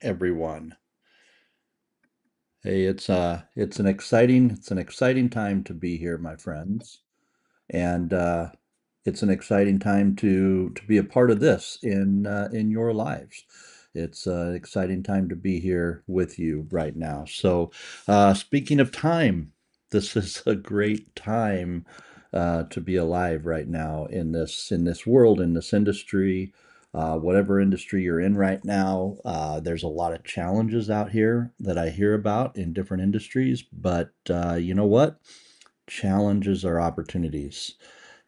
everyone. Hey, it's an exciting time to be here, my friends, and it's an exciting time to be a part of this in your lives. It's an exciting time to be here with you right now. So, speaking of time, this is a great time to be alive right now in this world, in this industry. Whatever industry you're in right now, there's a lot of challenges out here that I hear about in different industries. But you know what? Challenges are opportunities.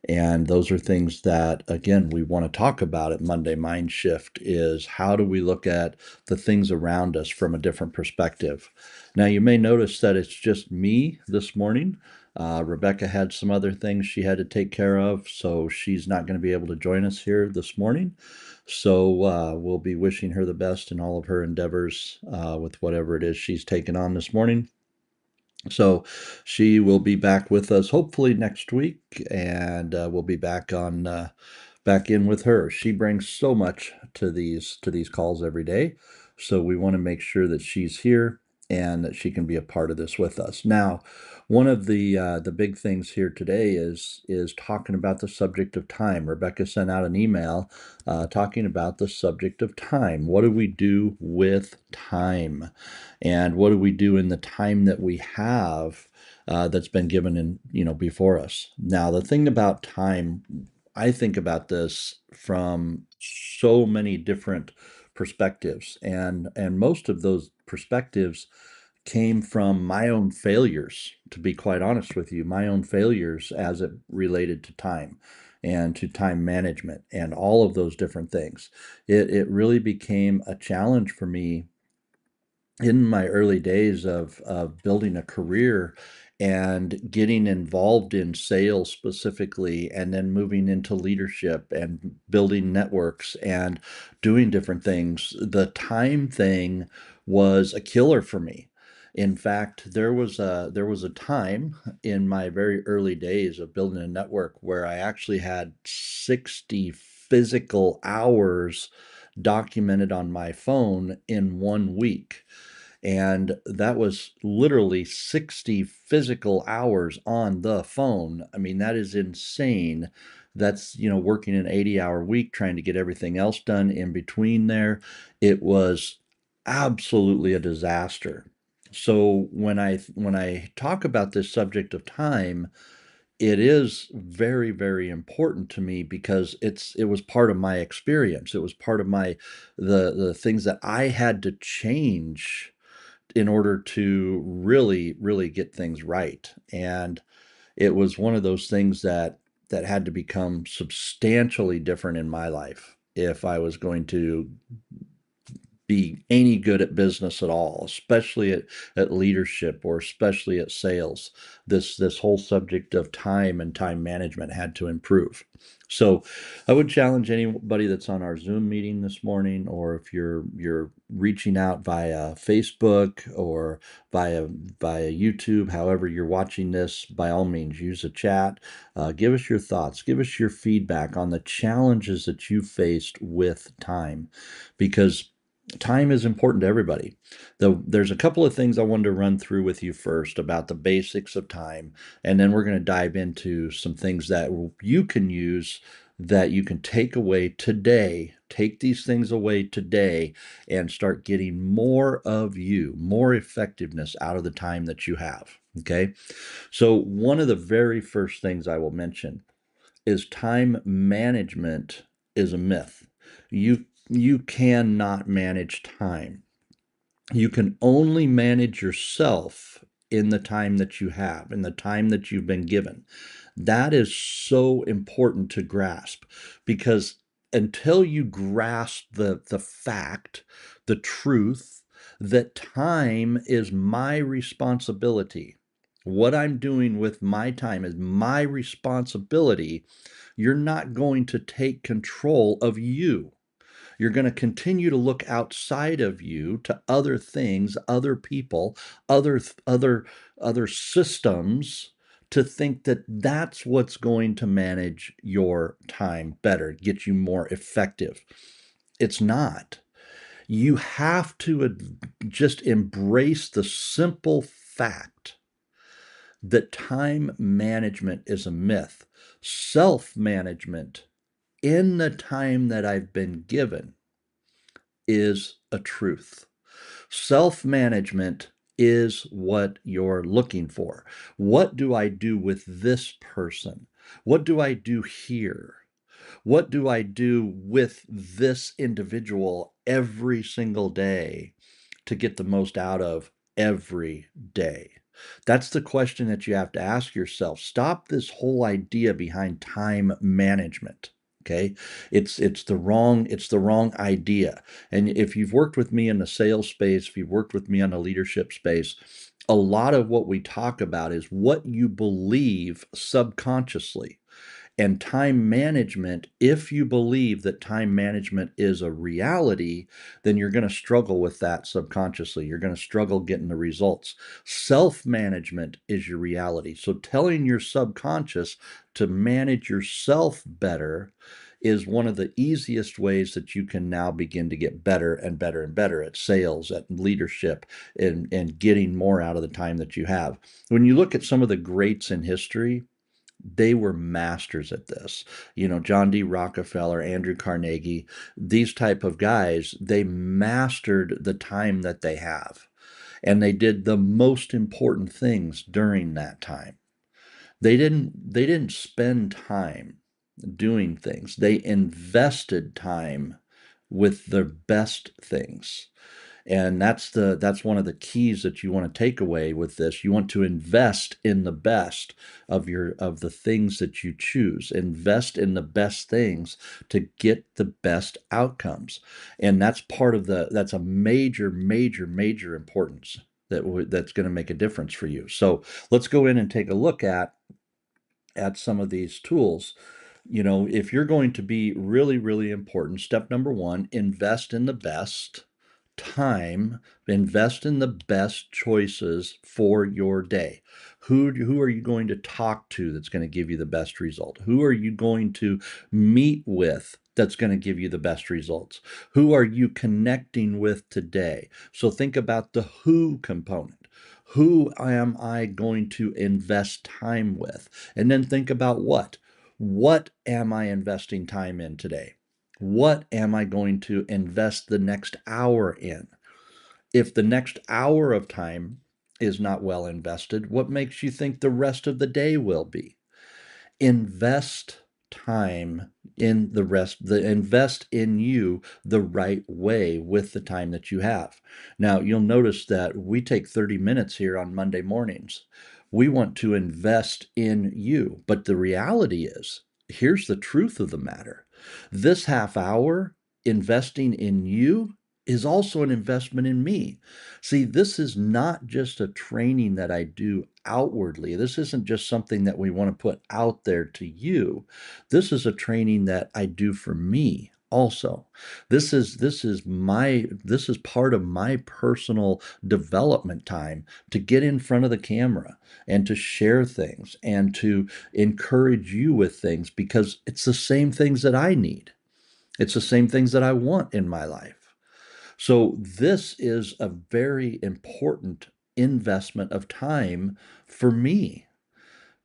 And those are things that, again, we want to talk about at Monday Mind Shift is how do we look at the things around us from a different perspective? Now, you may notice that it's just me this morning. Rebecca had some other things she had to take care of, so she's not going to be able to join us here this morning. So we'll be wishing her the best in all of her endeavors with whatever it is she's taken on this morning. So she will be back with us hopefully next week, and we'll be back in with her. She brings so much to these calls every day, so we want to make sure that she's here and that she can be a part of this with us. Now, one of the big things here today is talking about the subject of time. Rebecca sent out an email talking about the subject of time. What do we do with time? And what do we do in the time that we have that's been given before us? Now, the thing about time, I think about this from so many different perspectives, and most of those perspectives came from my own failures, to be quite honest with you, my own failures as it related to time and to time management and all of those different things. It really became a challenge for me in my early days of building a career and getting involved in sales specifically, and then moving into leadership and building networks and doing different things. The time thing was a killer for me. In fact, there was a time in my very early days of building a network where I actually had 60 physical hours documented on my phone in 1 week. And that was literally 60 physical hours on the phone. I mean, that is insane. That's, working an 80-hour week, trying to get everything else done in between there. It was absolutely a disaster. So when I talk about this subject of time, it is very, very important to me because it was part of my experience. It was part of the things that I had to change in order to really, really get things right. And it was one of those things that had to become substantially different in my life if I was going to be any good at business at all, especially at leadership or especially at sales. This whole subject of time and time management had to improve. So I would challenge anybody that's on our Zoom meeting this morning, or if you're reaching out via Facebook or via YouTube, however you're watching this, by all means use a chat. Give us your thoughts, give us your feedback on the challenges that you faced with time, because time is important to everybody. There's a couple of things I wanted to run through with you first about the basics of time, and then we're going to dive into some things that you can use, that you can take away today. Take these things away today and start getting more of you, more effectiveness out of the time that you have. Okay. So, one of the very first things I will mention is time management is a myth. You cannot manage time. You can only manage yourself in the time that you have, in the time that you've been given. That is so important to grasp, because until you grasp the fact, the truth, that time is my responsibility, what I'm doing with my time is my responsibility, you're not going to take control of you. You're going to continue to look outside of you to other things, other people, other systems, to think that that's what's going to manage your time better, get you more effective. It's not. You have to just embrace the simple fact that time management is a myth. Self-management in the time that I've been given is a truth. Self-management is what you're looking for. What do I do with this person? What do I do here? What do I do with this individual every single day to get the most out of every day? That's the question that you have to ask yourself. Stop this whole idea behind time management. Okay, it's the wrong idea. And if you've worked with me in the sales space, if you've worked with me on the leadership space, a lot of what we talk about is what you believe subconsciously. And time management, if you believe that time management is a reality, then you're going to struggle with that subconsciously. You're going to struggle getting the results. Self-management is your reality. So telling your subconscious to manage yourself better is one of the easiest ways that you can now begin to get better and better and better at sales, at leadership, and getting more out of the time that you have. When you look at some of the greats in history, they were masters at this. John D. Rockefeller, Andrew Carnegie, these type of guys, they mastered the time that they have. And they did the most important things during that time. They didn't spend time doing things. They invested time with the best things. And that's one of the keys that you want to take away with this. You want to invest in the best of the things that you choose. Invest in the best things to get the best outcomes. And that's a major, major, major importance that's going to make a difference for you. So let's go in and take a look at some of these tools. If you're going to be really, really important, step number one, invest in the best time, invest in the best choices for your day. Who are you going to talk to that's going to give you the best result? Who are you going to meet with that's going to give you the best results? Who are you connecting with today? So think about the who component. Who am I going to invest time with? And then think about what? What am I investing time in today? What am I going to invest the next hour in? If the next hour of time is not well invested, what makes you think the rest of the day will be? Invest time in invest in you the right way with the time that you have. Now, you'll notice that we take 30 minutes here on Monday mornings. We want to invest in you, but the reality is, here's the truth of the matter. This half hour investing in you is also an investment in me. See, this is not just a training that I do outwardly. This isn't just something that we want to put out there to you. This is a training that I do for me also. This is part of my personal development time to get in front of the camera and to share things and to encourage you with things, because it's the same things that I need. It's the same things that I want in my life. So this is a very important investment of time for me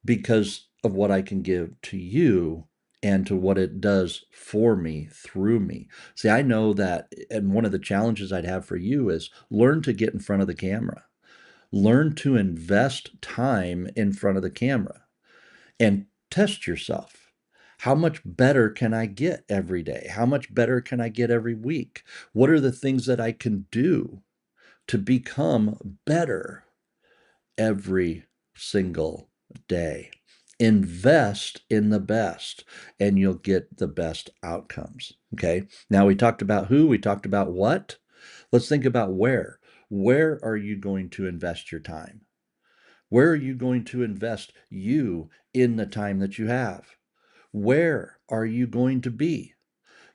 because of what I can give to you and to what it does for me through me. See, I know that, and one of the challenges I'd have for you is learn to get in front of the camera. Learn to invest time in front of the camera and test yourself. How much better can I get every day? How much better can I get every week? What are the things that I can do to become better every single day? Invest in the best and you'll get the best outcomes. Okay. Now we talked about who, we talked about what. Let's think about where. Where are you going to invest your time? Where are you going to invest you in the time that you have? Where are you going to be?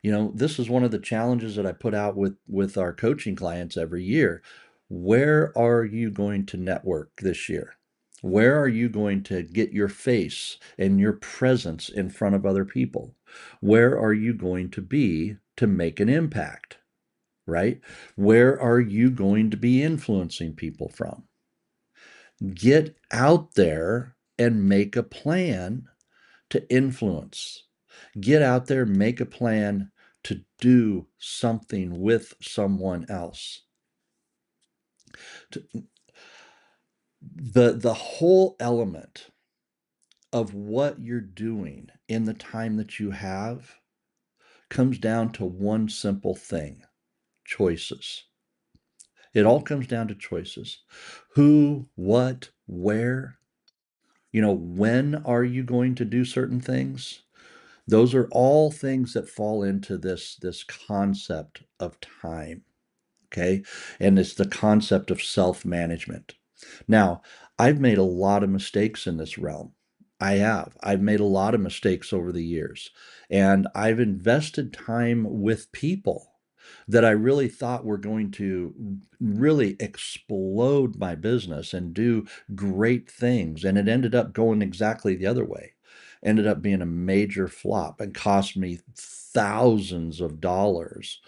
This is one of the challenges that I put out with our coaching clients every year. Where are you going to network this year? Where are you going to get your face and your presence in front of other people? Where are you going to be to make an impact? right? Where are you going to be influencing people from? Get out there and make a plan to influence. Get out there, make a plan to do something with someone else. The whole element of what you're doing in the time that you have comes down to one simple thing: choices. It all comes down to choices. Who, what, where, when are you going to do certain things? Those are all things that fall into this concept of time. Okay. And it's the concept of self-management. Now, I've made a lot of mistakes in this realm. I have. I've made a lot of mistakes over the years. And I've invested time with people that I really thought were going to really explode my business and do great things. And it ended up going exactly the other way. Ended up being a major flop and cost me thousands of dollars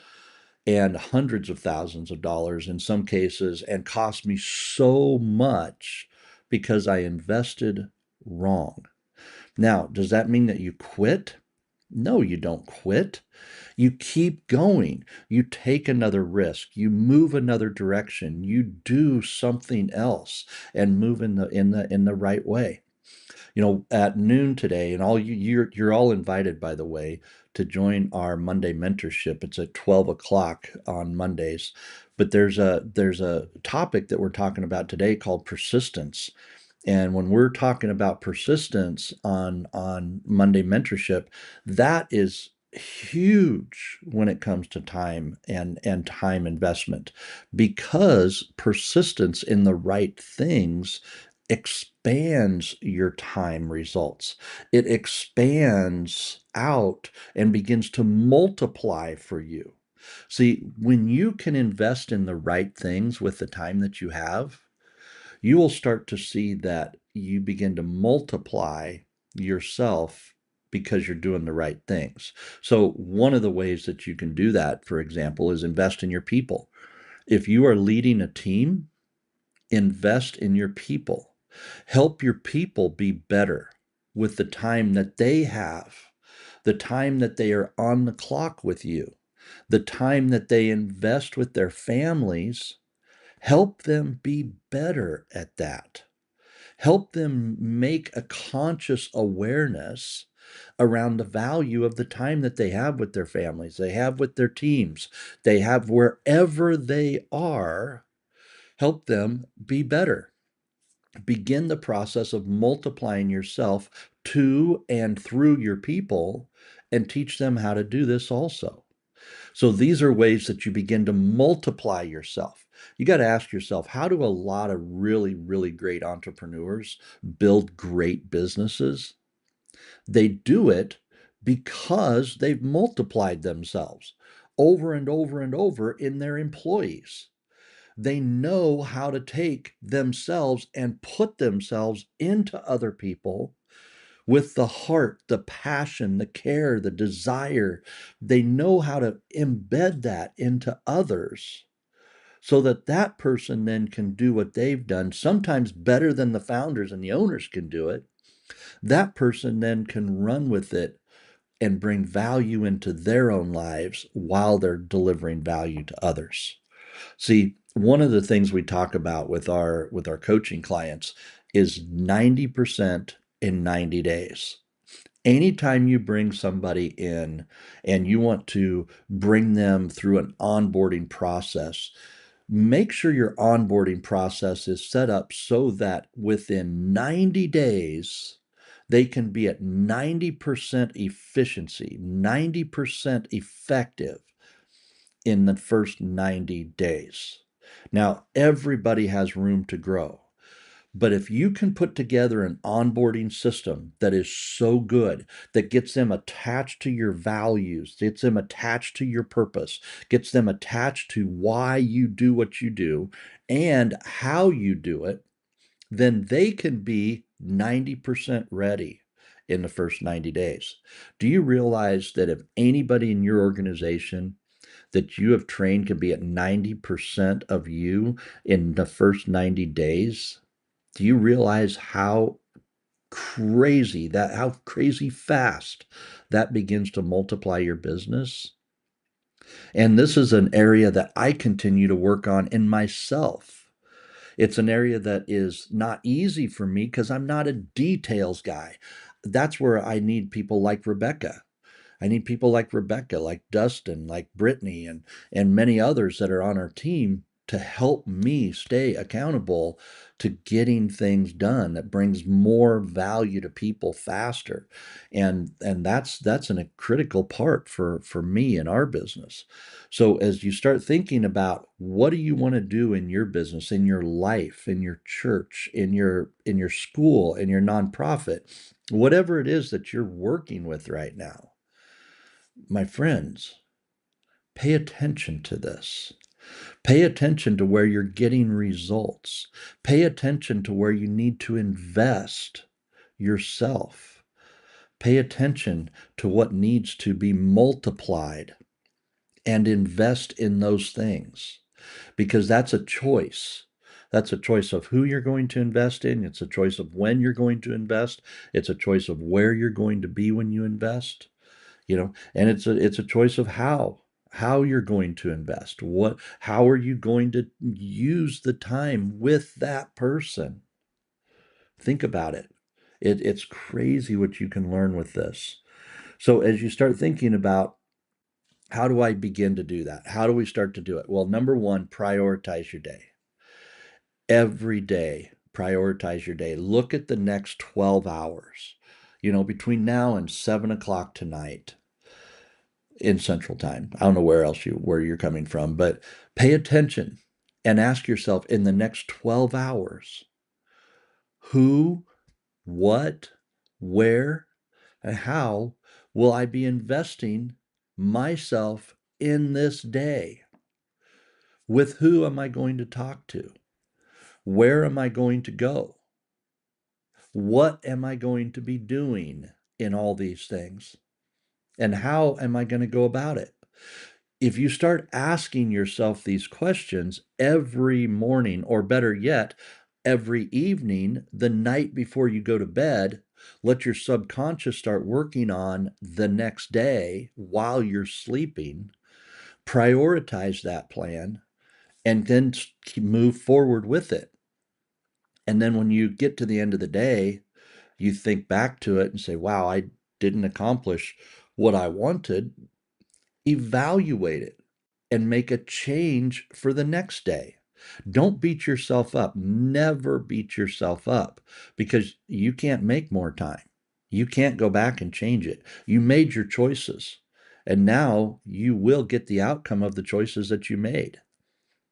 and hundreds of thousands of dollars in some cases, and cost me so much because I invested wrong. Now, does that mean that you quit? No, you don't quit. You keep going. You take another risk. You move another direction. You do something else and move in the right way. At noon today, and you're all invited, by the way, to join our Monday mentorship. It's at 12 o'clock on Mondays. But there's a topic that we're talking about today called persistence. And when we're talking about persistence on Monday mentorship, that is huge when it comes to time and time investment, because persistence in the right things expands your time results. It expands out and begins to multiply for you. See, when you can invest in the right things with the time that you have, you will start to see that you begin to multiply yourself because you're doing the right things. So, one of the ways that you can do that, for example, is invest in your people. If you are leading a team, invest in your people. Help your people be better with the time that they have, the time that they are on the clock with you, the time that they invest with their families. Help them be better at that. Help them make a conscious awareness around the value of the time that they have with their families, they have with their teams, they have wherever they are. Help them be better. Begin the process of multiplying yourself to and through your people, and teach them how to do this also. So these are ways that you begin to multiply yourself. You got to ask yourself, how do a lot of really, really great entrepreneurs build great businesses? They do it because they've multiplied themselves over and over and over in their employees. They know how to take themselves and put themselves into other people with the heart, the passion, the care, the desire. They know how to embed that into others so that that person then can do what they've done, sometimes better than the founders and the owners can do it. That person then can run with it and bring value into their own lives while they're delivering value to others. See, one of the things we talk about with our coaching clients is 90% in 90 days. Anytime you bring somebody in and you want to bring them through an onboarding process, make sure your onboarding process is set up so that within 90 days, they can be at 90% efficiency, 90% effective in the first 90 days. Now, everybody has room to grow. But if you can put together an onboarding system that is so good, that gets them attached to your values, gets them attached to your purpose, gets them attached to why you do what you do and how you do it, then they can be 90% ready in the first 90 days. Do you realize that if anybody in your organization that you have trained can be at 90% of you in the first 90 days, do you realize how crazy fast that begins to multiply your business? And this is an area that I continue to work on in myself. It's an area that is not easy for me because I'm not a details guy. That's where I need people like Rebecca. I need people like Rebecca, like Dustin, like Brittany, and many others that are on our team to help me stay accountable to getting things done that brings more value to people faster. And that's a critical part for me in our business. So as you start thinking about what do you want to do in your business, in your life, in your church, in your school, in your nonprofit, whatever it is that you're working with right now, my friends, pay attention to this. Pay attention to where you're getting results. Pay attention to where you need to invest yourself. Pay attention to what needs to be multiplied and invest in those things because that's a choice. That's a choice of who you're going to invest in. It's a choice of when you're going to invest. It's a choice of where you're going to be when you invest. And it's a choice of how you're going to invest, how are you going to use the time with that person. Think about it. It's crazy what you can learn with this. So as you start thinking about how do I begin to do that, how do we start to do it? Well, number one, prioritize your day. Every day, prioritize your day. Look at the next 12 hours, between now and 7 o'clock tonight in Central Time. I don't know where you're coming from, but pay attention and ask yourself in the next 12 hours, who, what, where, and how will I be investing myself in this day? With who am I going to talk to? Where am I going to go? What am I going to be doing in all these things? And how am I going to go about it? If you start asking yourself these questions every morning, or better yet, every evening, the night before you go to bed, let your subconscious start working on the next day while you're sleeping, prioritize that plan, and then move forward with it. And then when you get to the end of the day, you think back to it and say, wow, I didn't accomplish what I wanted. Evaluate it and make a change for the next day. Don't beat yourself up. Never beat yourself up because you can't make more time. You can't go back and change it. You made your choices, and now you will get the outcome of the choices that you made.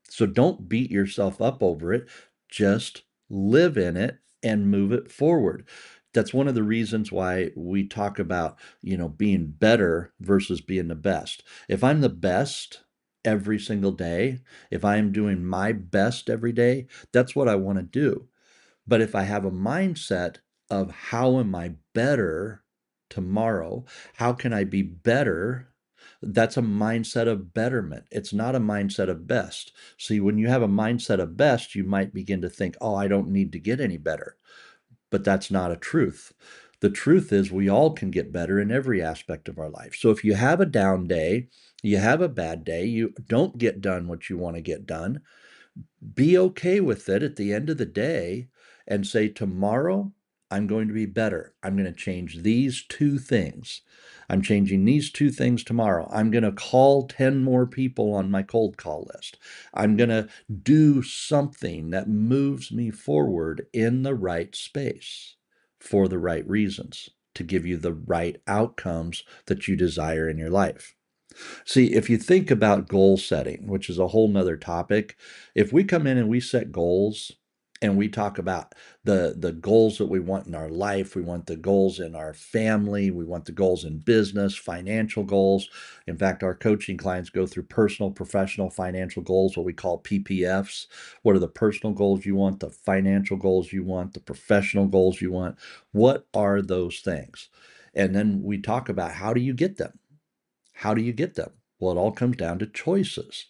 So don't beat yourself up over it. Just live in it and move it forward. That's one of the reasons why we talk about, being better versus being the best. If I'm the best every single day, if I am doing my best every day, that's what I want to do. But if I have a mindset of how am I better tomorrow? How can I be better? That's a mindset of betterment. It's not a mindset of best. See, when you have a mindset of best, you might begin to think, oh, I don't need to get any better. But that's not a truth. The truth is we all can get better in every aspect of our life. So if you have a down day, you have a bad day, you don't get done what you want to get done, be okay with it at the end of the day and say, tomorrow I'm going to be better. I'm going to change these two things. I'm changing these two things tomorrow. I'm going to call 10 more people on my cold call list. I'm going to do something that moves me forward in the right space for the right reasons to give you the right outcomes that you desire in your life. See, if you think about goal setting, which is a whole nother topic, if we come in and we set goals and we talk about the goals that we want in our life, we want the goals in our family, we want the goals in business, financial goals. In fact, our coaching clients go through personal, professional, financial goals, what we call PPFs. What are the personal goals you want, the financial goals you want, the professional goals you want? What are those things? And then we talk about how do you get them? How do you get them? Well, it all comes down to choices.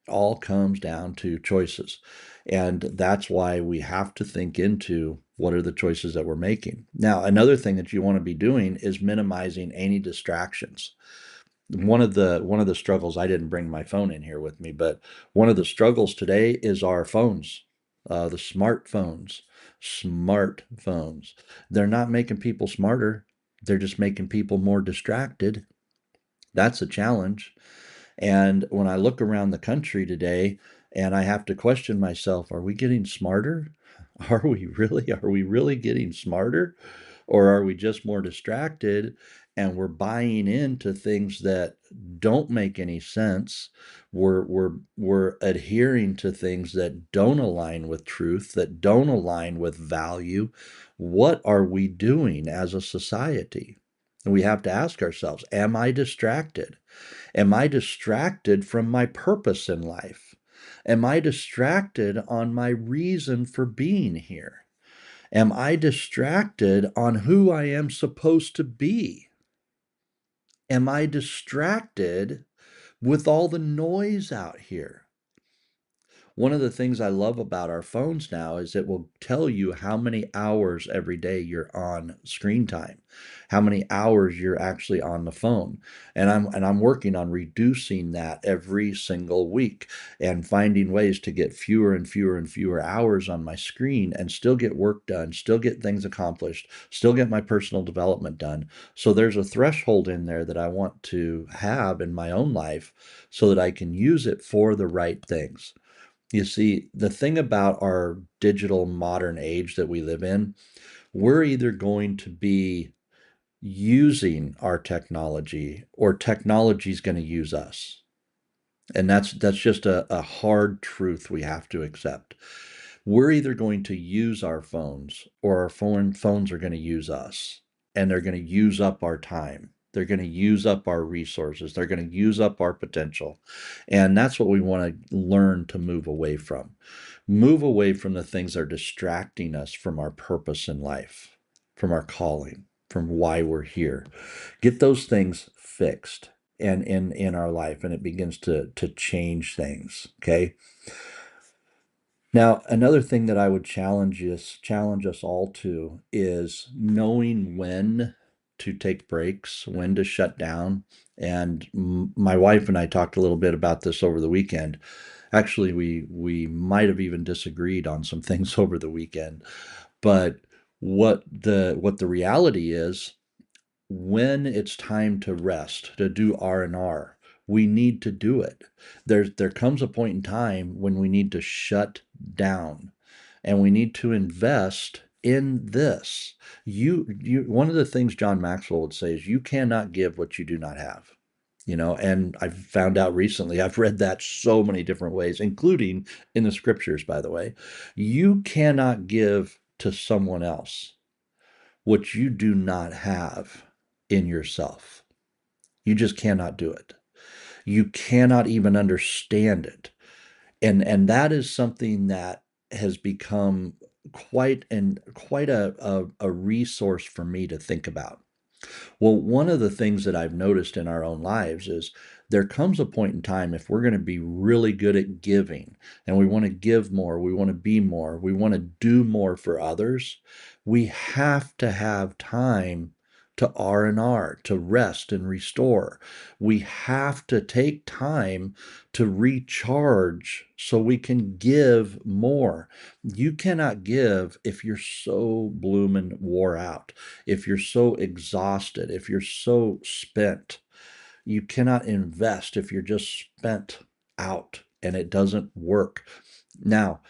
All comes down to choices. And that's why we have to think into what are the choices that we're making. Now, another thing that you want to be doing is minimizing any distractions. One of the struggles, I didn't bring my phone in here with me, but one of the struggles today is our phones, the smartphones. They're not making people smarter. They're just making people more distracted. That's a challenge. And when I look around the country today and I have to question myself, are we getting smarter? Are we really getting smarter? Or are we just more distracted and we're buying into things that don't make any sense? We're adhering to things that don't align with truth, that don't align with value. What are we doing as a society? And we have to ask ourselves, am I distracted? Am I distracted from my purpose in life? Am I distracted on my reason for being here? Am I distracted on who I am supposed to be? Am I distracted with all the noise out here? One of the things I love about our phones now is it will tell you how many hours every day you're on screen time, how many hours you're actually on the phone. And I'm working on reducing that every single week and finding ways to get fewer and fewer and fewer hours on my screen and still get work done, still get things accomplished, still get my personal development done. So there's a threshold in there that I want to have in my own life so that I can use it for the right things. You see, the thing about our digital modern age that we live in, we're either going to be using our technology or technology is going to use us. And that's just a hard truth we have to accept. We're either going to use our phones or our phones are going to use us. And they're going to use up our time. They're going to use up our resources. They're going to use up our potential. And that's what we want to learn to move away from. Move away from the things that are distracting us from our purpose in life, from our calling, from why we're here. Get those things fixed and in our life, and it begins to change things. Okay. Now, another thing that I would challenge us all to is knowing when to take breaks, when to shut down. And my wife and I talked a little bit about this over the weekend. Actually, we might have even disagreed on some things over the weekend. But what the reality is, when it's time to rest, to do R&R, we need to do it. There comes a point in time when we need to shut down and we need to invest in this. You one of the things John Maxwell would say is you cannot give what you do not have. And I've found out recently, I've read that so many different ways, including in the scriptures, by the way. You cannot give to someone else what you do not have in yourself. You just cannot do it. You cannot even understand it. And that is something that has become quite a resource for me to think about. Well, one of the things that I've noticed in our own lives is there comes a point in time if we're going to be really good at giving and we want to give more, we want to be more, we want to do more for others, we have to have time to R&R, to rest and restore. We have to take time to recharge so we can give more. You cannot give if you're so bloomin' wore out, if you're so exhausted, if you're so spent. You cannot invest if you're just spent out and it doesn't work. Now,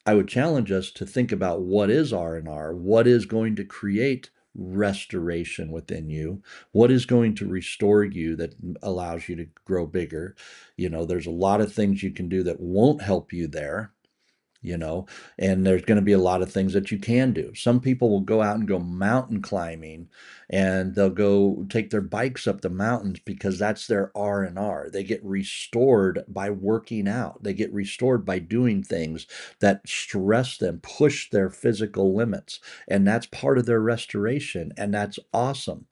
I would challenge us to think about what is R&R, what is going to create restoration within you, what is going to restore you that allows you to grow bigger. There's a lot of things you can do that won't help you there. you know, and there's going to be a lot of things that you can do. Some people will go out and go mountain climbing, and they'll go take their bikes up the mountains because that's their R&R. They get restored by working out. They get restored by doing things that stress them, push their physical limits, and that's part of their restoration, and that's awesome.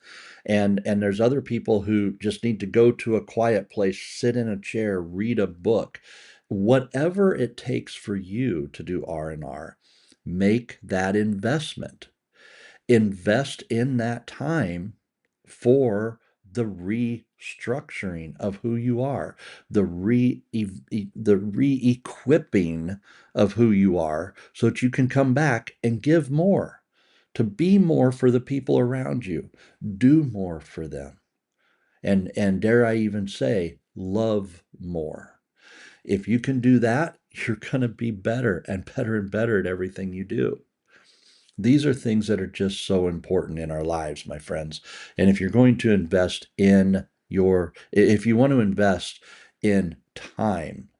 And there's other people who just need to go to a quiet place, sit in a chair, read a book. Whatever it takes for you to do R&R, make that investment. Invest in that time for the restructuring of who you are, the re-equipping of who you are, so that you can come back and give more, to be more for the people around you, do more for them, and dare I even say, love more. If you can do that, you're going to be better and better and better at everything you do. These are things that are just so important in our lives, my friends. And if you're going to invest in if you want to invest in time,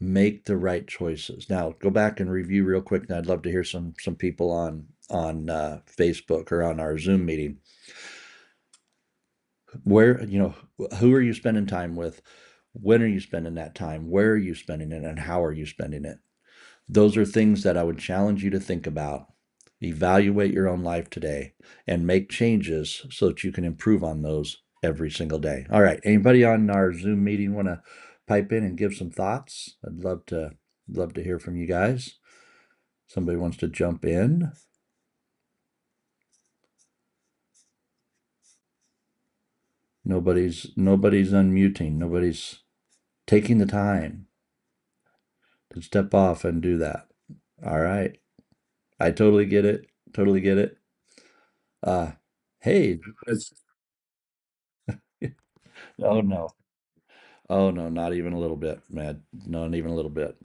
make the right choices. Now, go back and review real quick, and I'd love to hear some people on Facebook or on our Zoom meeting. Where, who are you spending time with? When are you spending that time? Where are you spending it? And how are you spending it? Those are things that I would challenge you to think about. Evaluate your own life today and make changes so that you can improve on those every single day. All right. Anybody on our Zoom meeting want to pipe in and give some thoughts? I'd love to hear from you guys. Somebody wants to jump in. Nobody's unmuting. Nobody's taking the time to step off and do that. All right. I totally get it. Totally get it. Uh, hey. Oh no. Oh no, not even a little bit, man. Not even a little bit.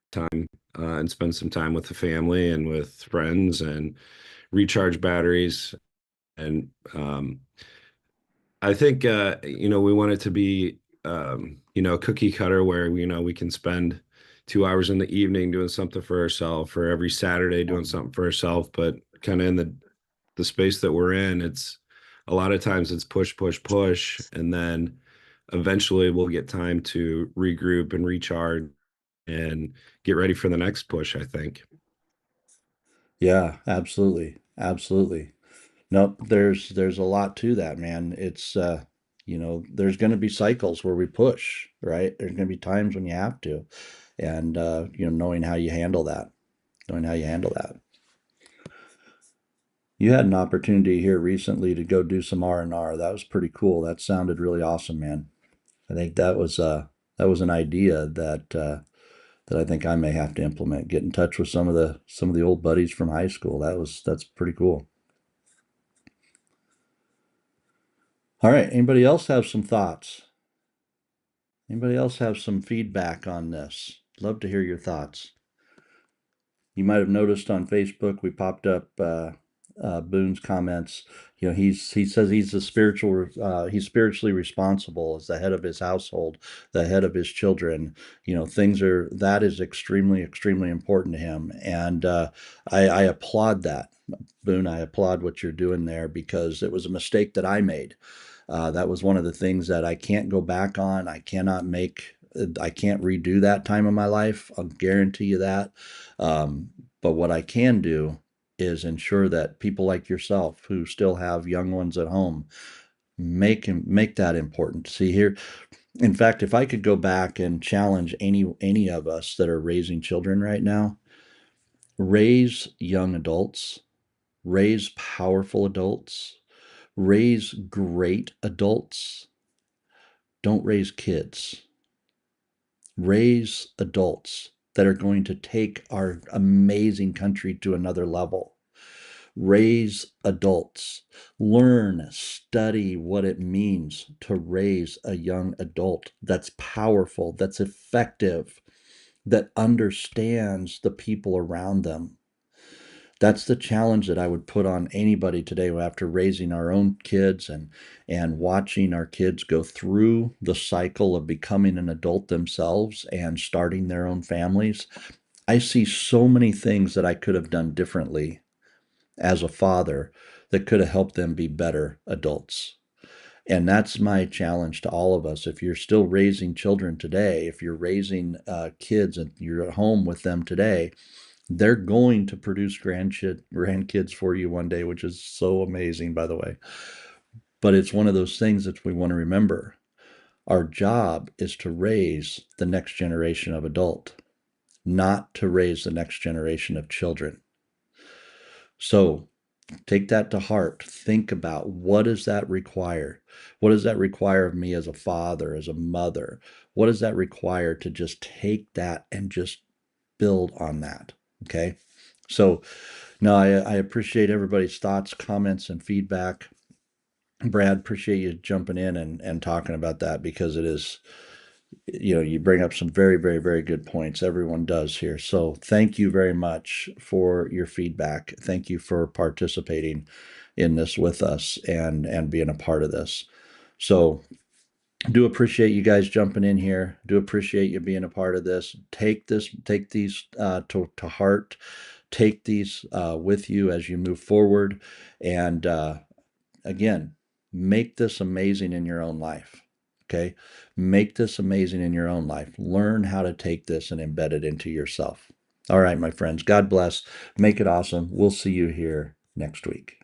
Time and spend some time with the family and with friends and recharge batteries. And I think we want it to be cookie cutter where we can spend 2 hours in the evening doing something for ourselves, or every Saturday doing something for ourselves. But kind of in the space that we're in, it's a lot of times it's push, push, push, and then eventually we'll get time to regroup and recharge and get ready for the next push, I think. Yeah, absolutely. Absolutely. Nope, there's a lot to that, man. There's going to be cycles where we push, right? There's going to be times when you have to, and knowing how you handle that, knowing how you handle that. You had an opportunity here recently to go do some R&R. That was pretty cool. That sounded really awesome, man. I think that was an idea that I think I may have to implement. Get in touch with some of the old buddies from high school. That's pretty cool. All right. Anybody else have some thoughts? Anybody else have some feedback on this? Love to hear your thoughts. You might have noticed on Facebook we popped up Boone's comments. He says he's spiritually responsible as the head of his household, the head of his children. That is extremely extremely important to him, and I applaud that, Boone. I applaud what you're doing there because it was a mistake that I made. That was one of the things that I can't go back on. I can't redo that time of my life. I'll guarantee you that. But what I can do is ensure that people like yourself who still have young ones at home make that important. See here, in fact, if I could go back and challenge any of us that are raising children right now, raise young adults, raise powerful adults, raise great adults. Don't raise kids. Raise adults that are going to take our amazing country to another level. Raise adults. Learn, study what it means to raise a young adult that's powerful, that's effective, that understands the people around them. That's the challenge that I would put on anybody today after raising our own kids and watching our kids go through the cycle of becoming an adult themselves and starting their own families. I see so many things that I could have done differently as a father that could have helped them be better adults. And that's my challenge to all of us. If you're still raising children today, if you're raising kids and you're at home with them today, they're going to produce grandkids for you one day, which is so amazing, by the way. But it's one of those things that we want to remember. Our job is to raise the next generation of adult, not to raise the next generation of children. So take that to heart. Think about, what does that require? What does that require of me as a father, as a mother? What does that require to just take that and just build on that? Okay. So, no, I appreciate everybody's thoughts, comments, and feedback. Brad, appreciate you jumping in and talking about that, because it is, you bring up some very, very, very good points. Everyone does here. So thank you very much for your feedback. Thank you for participating in this with us and being a part of this. So do appreciate you guys jumping in here. Do appreciate you being a part of this. Take these to heart. Take these with you as you move forward. And again, make this amazing in your own life. Okay. Make this amazing in your own life. Learn how to take this and embed it into yourself. All right, my friends. God bless. Make it awesome. We'll see you here next week.